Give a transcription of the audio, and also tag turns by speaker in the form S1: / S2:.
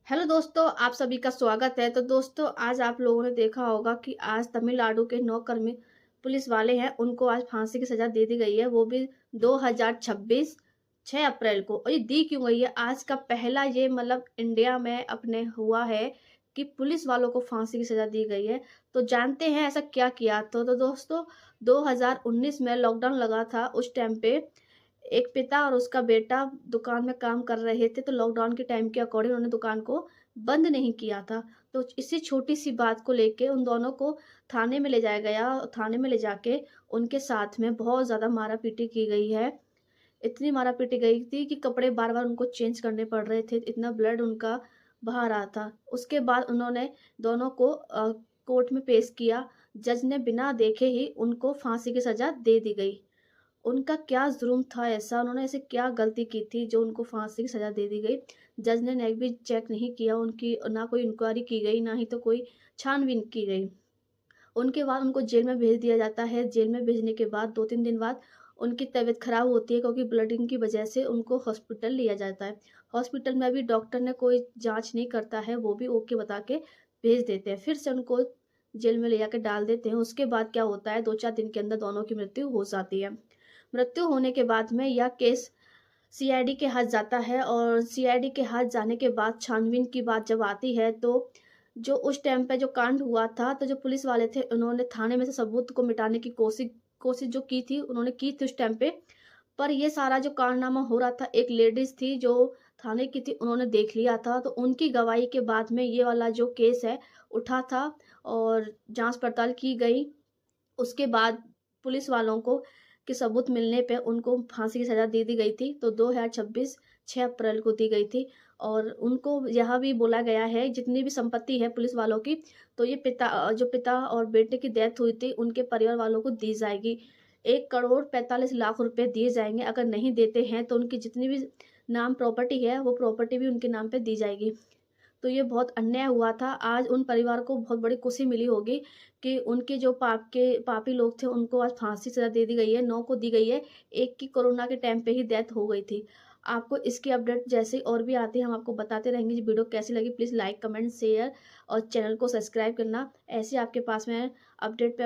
S1: Hello दोस्तों, आप सभी का स्वागत है। तो दोस्तों, आज आप लोगों ने देखा होगा कि आज तमिलनाडु के 9 कर्मी पुलिस वाले हैं, उनको आज फांसी की सज़ा दे दी गई है, वो भी 2026 6 अप्रैल को। और ये दी क्यों गई है? आज का पहला ये मतलब इंडिया में अपने हुआ है कि पुलिस वालों को फांसी की सज़ा दी गई है। तो जानते हैं ऐसा क्या किया? तो दोस्तों, 2019 में लॉकडाउन लगा था, उस टाइम पे एक पिता और उसका बेटा दुकान में काम कर रहे थे, तो लॉकडाउन के टाइम के अकॉर्डिंग उन्होंने दुकान को बंद नहीं किया था। तो इसी छोटी-सी बात को लेके उन दोनों को थाने में ले जाया गया और थाने में ले जाके उनके साथ में बहुत ज़्यादा मारा-पीटी की गई है। इतनी मारा-पीटी गई थी कि कपड़े बार-बार उनको चेंज करने पड़ रहे थे, इतना ब्लड उनका बहा रहा था। उसके बाद उन्होंने दोनों को कोर्ट में पेश किया। जज ने बिना देखे ही उनको फांसी की सज़ा दे दी गई। उनका क्या जुर्म था ऐसा, उन्होंने ऐसी क्या गलती की थी जो उनको फांसी की सज़ा दे दी गई। जज ने नेक भी चेक नहीं किया, उनकी ना कोई इंक्वायरी की गई, ना ही तो कोई छानबीन की गई। उनके बाद उनको जेल में भेज दिया जाता है। जेल में भेजने के बाद 2-3 दिन बाद उनकी तबीयत खराब होती है, क्योंकि ब्लीडिंग की वजह से उनको हॉस्पिटल लिया जाता है। हॉस्पिटल में भी डॉक्टर ने कोई जाँच नहीं करता है, वो भी ओके बता के भेज देते हैं। फिर से उनको जेल में ले जाके डाल देते हैं। उसके बाद क्या होता है, 2-4 दिन के अंदर दोनों की मृत्यु हो जाती है। मृत्यु होने के बाद में यह केस सीआईडी के हाथ जाता है, और सीआईडी के हाथ जाने के बाद छानबीन की बात जब आती है, तो जो उस टाइम पे जो कांड हुआ था, तो जो पुलिस वाले थे उन्होंने थाने में से सबूत को मिटाने की कोशिश कोशिश जो की थी, उन्होंने की थी उस टाइम पे। पर ये सारा जो कारनामा हो रहा था, एक लेडीज़ थी जो थाने की थी, उन्होंने देख लिया था, तो उनकी गवाही के बाद में ये वाला जो केस है उठा था और जाँच पड़ताल की गई। उसके बाद पुलिस वालों को के सबूत मिलने पे उनको फांसी की सज़ा दे दी गई थी। तो 2026 6 अप्रैल को दी गई थी, और उनको यह भी बोला गया है जितनी भी संपत्ति है पुलिस वालों की, तो ये जो पिता और बेटे की डेथ हुई थी उनके परिवार वालों को दी जाएगी। 1 करोड़ 45 लाख रुपए दिए जाएँगे। अगर नहीं देते हैं तो उनकी जितनी भी नाम प्रॉपर्टी है, वो प्रॉपर्टी भी उनके नाम पे दी जाएगी। तो ये बहुत अन्याय हुआ था। आज उन परिवार को बहुत बड़ी खुशी मिली होगी कि उनके जो पापी लोग थे उनको आज फांसी सज़ा दे दी गई है, 9 को दी गई है। एक की कोरोना के टाइम पे ही डेथ हो गई थी। आपको इसकी अपडेट जैसे ही और भी आती है हम आपको बताते रहेंगे। जी, वीडियो कैसी लगी प्लीज़ लाइक, कमेंट, शेयर और चैनल को सब्सक्राइब करना। ऐसे आपके पास में अपडेट पे